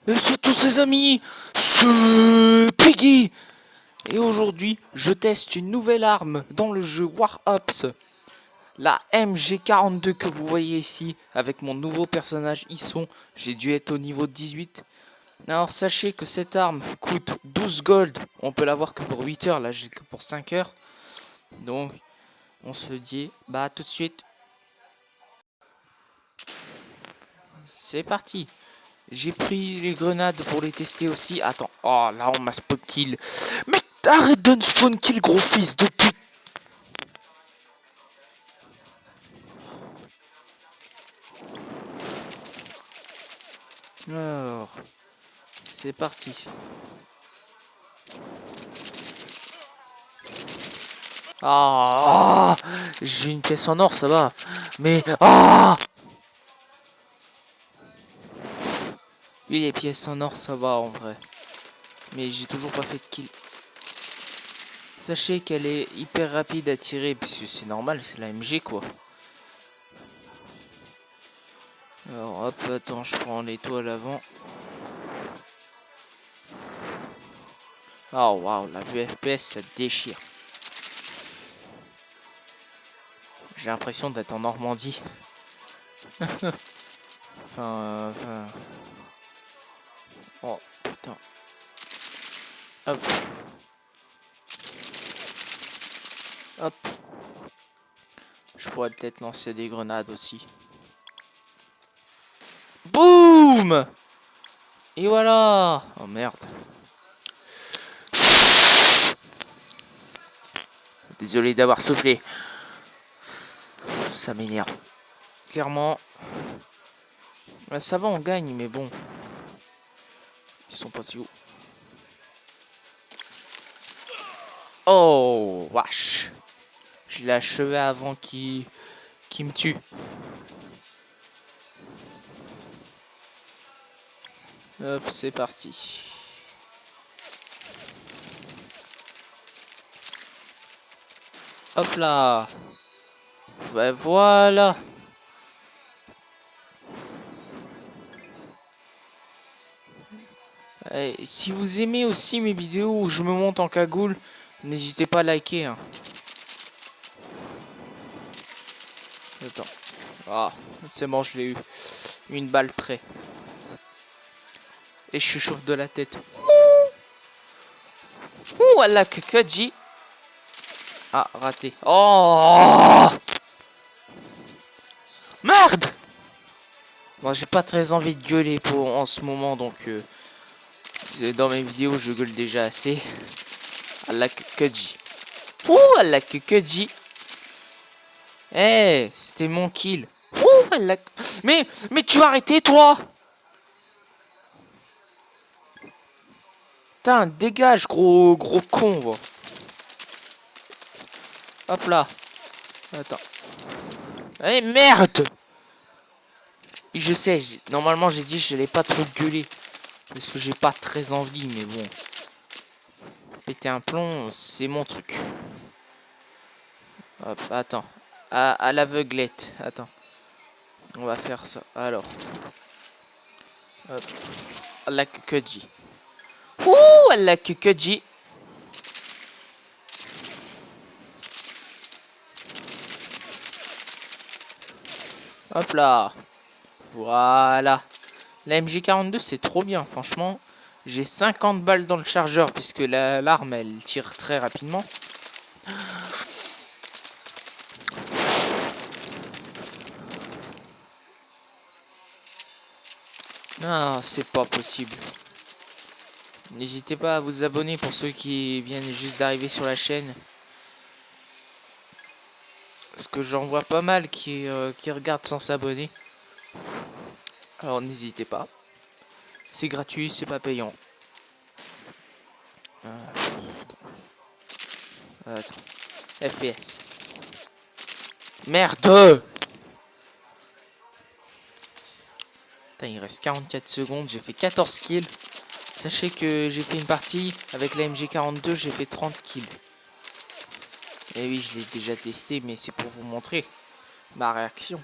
Et surtout ses amis, c'est Piggy. Et aujourd'hui, je teste une nouvelle arme dans le jeu War Ops, la MG42 que vous voyez ici, avec mon nouveau personnage Isson. J'ai dû être au niveau 18. Alors sachez que cette arme coûte 12 gold, on peut l'avoir que pour 8 heures, là j'ai que pour 5 heures. Donc on se dit, bah tout de suite, c'est parti. J'ai pris les grenades pour les tester aussi. Attends, oh là on m'a spawn kill. Mais arrête de me spawn kill, gros fils de pute. Alors, c'est parti. Ah, j'ai une pièce en or, ça va. Mais oui, les pièces en or, ça va en vrai. Mais j'ai toujours pas fait de kill. Sachez qu'elle est hyper rapide à tirer, puisque c'est normal, c'est la MG quoi. Alors hop, attends, je prends l'étoile avant. Oh waouh, la vue FPS ça déchire. J'ai l'impression d'être en Normandie. enfin. Oh putain. Hop. Hop. Je pourrais peut-être lancer des grenades aussi. Boum. Et voilà. Oh merde. Désolé d'avoir soufflé. Ça m'énerve. Clairement. Ça va, on gagne, mais bon. Ils sont pas si hauts. Oh, wesh. Je l'ai achevé avant qu'il me tue. Hop, c'est parti. Hop là. Ouais, voilà. Et si vous aimez aussi mes vidéos où je me monte en cagoule, n'hésitez pas à liker. Hein. Attends. Ah, c'est bon, je l'ai eu. Une balle près. Et je suis chauffe de la tête. Ouh, Allah que Kaji. Ah, raté. Oh merde. Bon, j'ai pas très envie de gueuler en ce moment, donc dans mes vidéos, je gueule déjà assez. Allah que Kaji. Ouh, Allah que Kaji. Eh, c'était mon kill. Ouh, Allah. Mais tu vas arrêter, toi. Putain, dégage, gros con, va. Hop là. Attends. Eh, merde. Je sais, normalement j'ai dit que je n'allais pas trop gueuler. Parce que j'ai pas très envie, mais bon. Péter un plomb, c'est mon truc. Hop, attends. À l'aveuglette. Attends. On va faire ça. Alors. Hop. La kukuji. Ouh, la kukuji. Hop là. Voilà. La MG42 c'est trop bien, franchement. J'ai 50 balles dans le chargeur puisque l'arme elle tire très rapidement. Non, c'est pas possible. N'hésitez pas à vous abonner pour ceux qui viennent juste d'arriver sur la chaîne. Parce que j'en vois pas mal qui regardent sans s'abonner. Alors n'hésitez pas. C'est gratuit, c'est pas payant. Attends. FPS. Merde! Putain, il reste 44 secondes, j'ai fait 14 kills. Sachez que j'ai fait une partie avec la MG42, j'ai fait 30 kills. Et oui, je l'ai déjà testé, mais c'est pour vous montrer ma réaction.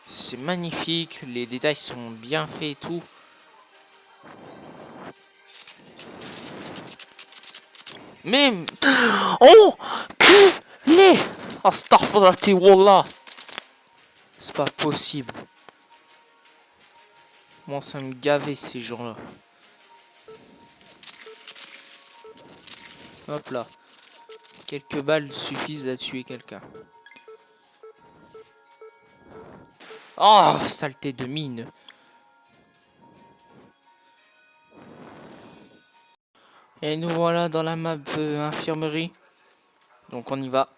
C'est magnifique, les détails sont bien faits et tout. Mais... Oh, culé. Astaghfirullah, wallah. C'est pas possible. Comment ça me gaver ces gens-là. Hop là. Quelques balles suffisent à tuer quelqu'un. Oh, saleté de mine. Et nous voilà dans la map infirmerie. Donc on y va.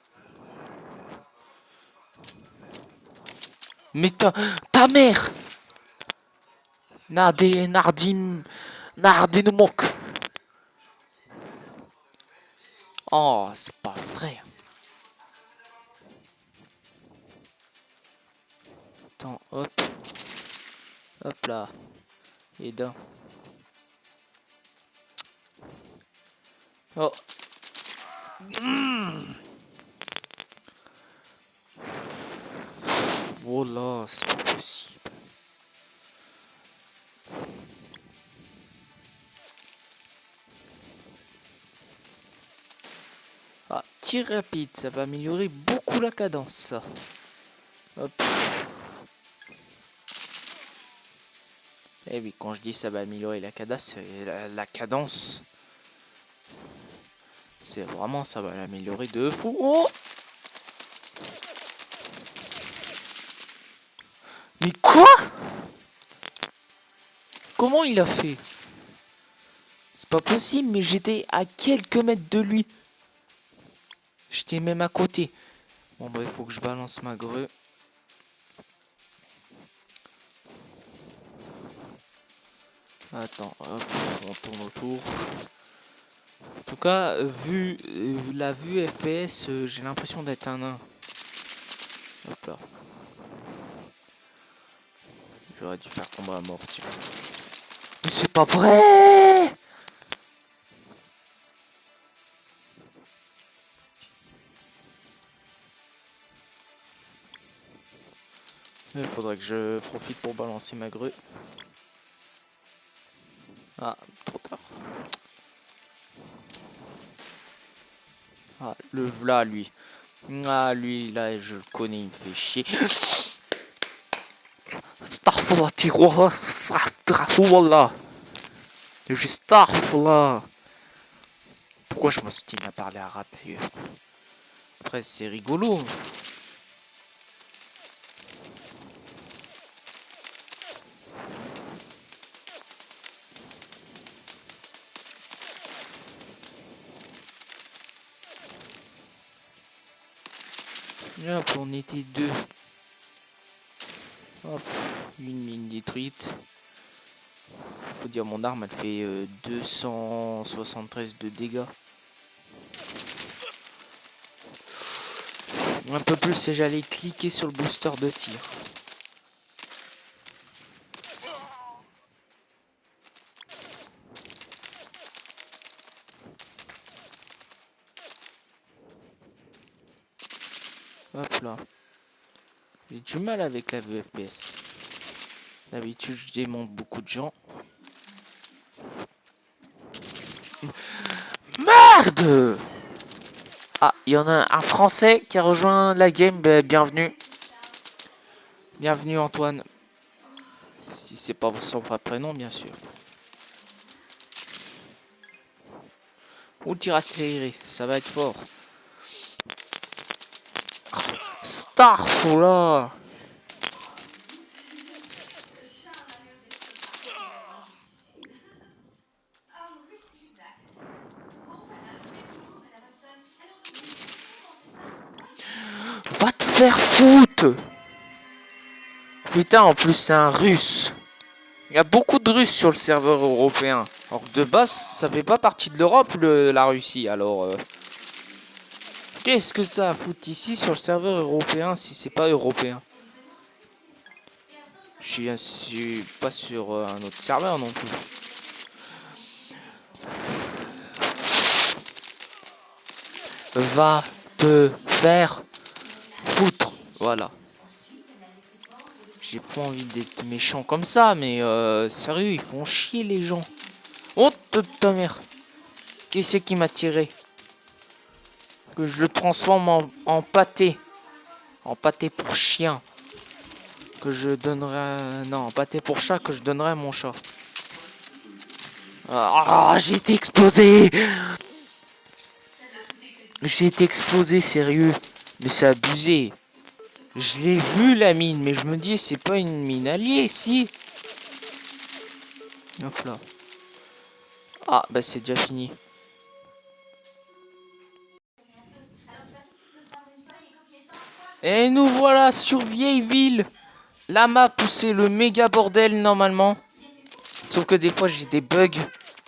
Mais ta mère Nardine Mok. Oh, c'est pas vrai. Attends, hop. Hop là. Et d'un. Oh. Oh là, c'est pas possible. Ah, tir rapide, ça va améliorer beaucoup la cadence, ça. Hop. Eh oui, quand je dis ça va améliorer la cadence, la cadence, c'est vraiment, ça va l'améliorer de fou. Oh! Mais quoi? Comment il a fait? C'est pas possible, mais j'étais à quelques mètres de lui. J'étais même à côté. Bon bah il faut que je balance ma grue. Attends, hop, on tourne autour. En tout cas, vu la vue FPS, j'ai l'impression d'être un nain. Hop là. J'aurais dû faire combat à mort, tiens. Mais c'est pas vrai! Il faudrait que je profite pour balancer ma grue. Ah, trop tard. Ah, le v'là, lui. Ah, lui, là, je le connais, il me fait chier. Astaghfirullah. Juste Astaghfirullah. Pourquoi je m'ostine à parler arabe d'ailleurs? Après, c'est rigolo. Hop, on était deux. Hop, une mine détruite. Faut dire, mon arme, elle fait 273 de dégâts. Un peu plus et j'allais cliquer sur le booster de tir. Hop là. J'ai du mal avec la vue FPS. D'habitude, je démonte beaucoup de gens. Merde! Ah, il y en a un Français qui a rejoint la game. Bienvenue. Bienvenue Antoine. Si c'est pas son vrai prénom, bien sûr. Ou tir accéléré, ça va être fort. Starfula. Va te faire foutre. Putain, en plus c'est un russe. Il y a beaucoup de Russes sur le serveur européen. Alors de base, ça fait pas partie de l'Europe, la Russie. Alors, qu'est-ce que ça a à foutre ici sur le serveur européen si c'est pas européen? Je suis pas sur un autre serveur non plus. Va te faire foutre. Voilà. J'ai pas envie d'être méchant comme ça, mais sérieux, ils font chier les gens. Oh, ta mère. Qui c'est qui m'a tiré? Que je le transforme en pâté. En pâté pour chien. Que je donnerai... Non, en pâté pour chat que je donnerai à mon chat. Ah, j'ai été explosé. J'ai été explosé, sérieux. Mais c'est abusé. Je l'ai vu la mine, mais je me dis c'est pas une mine alliée, si. Hop là. Ah, bah c'est déjà fini. Et nous voilà sur Vieilleville. La map où c'est le méga bordel normalement. Sauf que des fois j'ai des bugs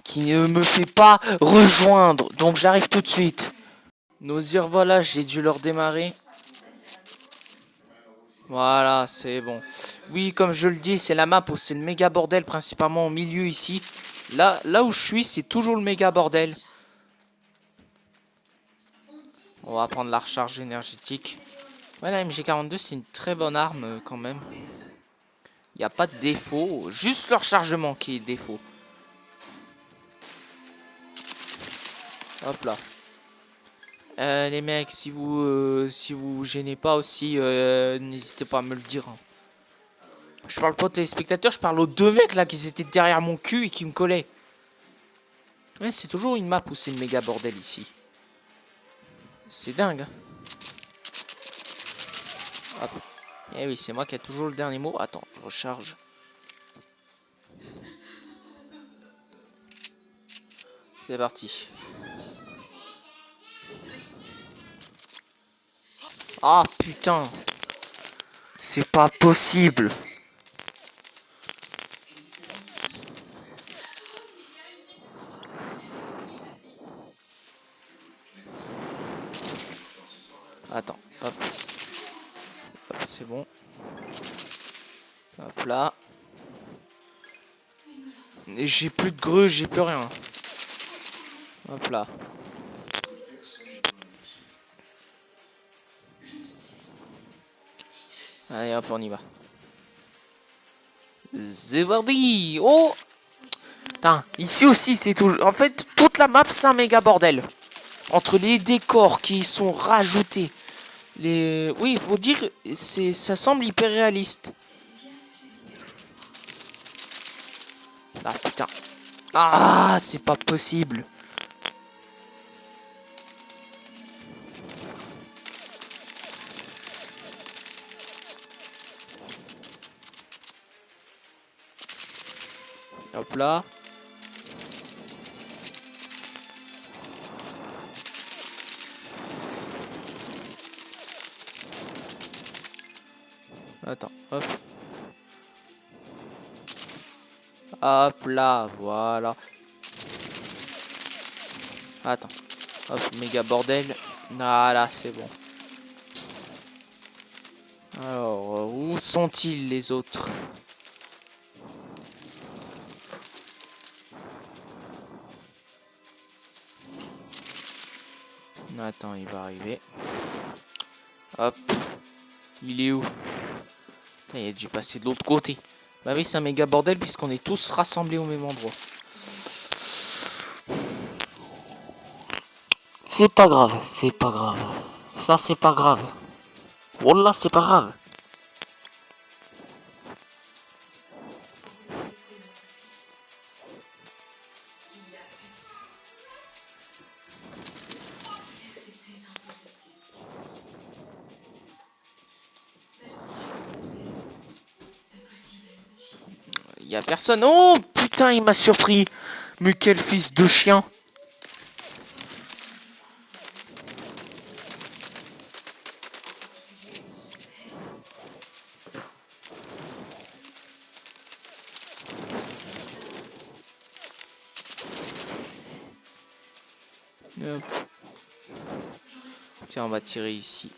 qui ne me fait pas rejoindre. Donc j'arrive tout de suite. Nos dire voilà, j'ai dû leur démarrer. Voilà, c'est bon. Oui, comme je le dis, c'est la map où c'est le méga bordel, principalement au milieu ici. Là où je suis, c'est toujours le méga bordel. On va prendre la recharge énergétique. Ouais, la MG42, c'est une très bonne arme quand même. Il n'y a pas de défaut, juste le rechargement qui est défaut. Hop là. Les mecs, si vous gênez pas aussi, n'hésitez pas à me le dire. Hein. Je parle pas aux téléspectateurs, je parle aux deux mecs là qui étaient derrière mon cul et qui me collaient. Ouais, c'est toujours une map où c'est le méga bordel ici. C'est dingue. Hein. Hop. Eh oui, c'est moi qui ai toujours le dernier mot. Attends, je recharge. C'est parti. Ah putain. C'est pas possible. Attends, hop. Hop, c'est bon. Hop là. J'ai plus de grue, j'ai plus rien. Hop là. Allez hop, on y va. C'est parti. Oh putain, ici aussi c'est tout. En fait, toute la map c'est un méga bordel. Entre les décors qui sont rajoutés. Oui, il faut dire, ça semble hyper réaliste. Ah putain. Ah, c'est pas possible. Hop là. Attends, hop. Hop là, voilà. Attends. Hop, méga bordel. Voilà, c'est bon. Alors, où sont-ils les autres? Attends, il va arriver. Hop. Il est où? Il a dû passer de l'autre côté. Bah oui, c'est un méga bordel puisqu'on est tous rassemblés au même endroit. C'est pas grave, c'est pas grave. Ça, c'est pas grave. Wallah, c'est pas grave. Il y a personne. Oh putain, il m'a surpris. Mais quel fils de chien. Hop. Tiens, on va tirer ici.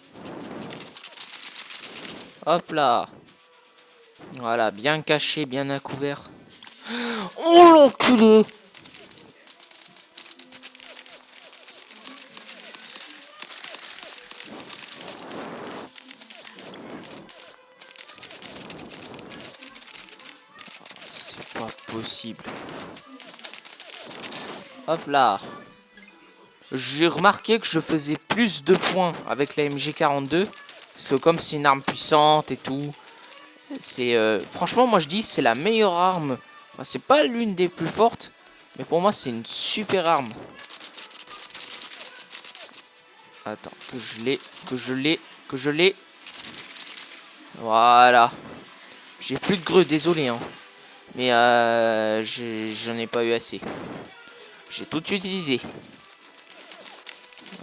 Hop là. Voilà, bien caché, bien à couvert. Oh l'enculé. C'est pas possible. Hop là. j'ai remarqué que je faisais plus de points avec la MG42. Parce que comme c'est une arme puissante et tout, c'est franchement moi je dis c'est la meilleure arme. Enfin, c'est pas l'une des plus fortes, mais pour moi c'est une super arme. Attends, que je l'ai. Voilà. J'ai plus de greux, désolé hein. Mais j'en ai pas eu assez. J'ai tout utilisé.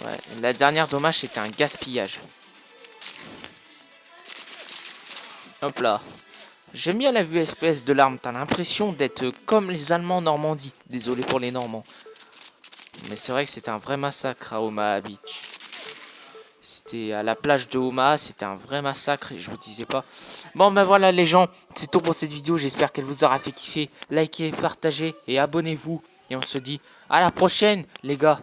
Ouais, la dernière dommage c'était un gaspillage. Hop là. J'aime bien la vue FPS de l'arme. T'as l'impression d'être comme les Allemands en Normandie. Désolé pour les Normands. Mais c'est vrai que c'était un vrai massacre à Omaha Beach. C'était à la plage de Omaha. C'était un vrai massacre. Et je vous disais pas. Bon ben voilà les gens. C'est tout pour cette vidéo. J'espère qu'elle vous aura fait kiffer. Likez, partagez et abonnez-vous. Et on se dit à la prochaine les gars.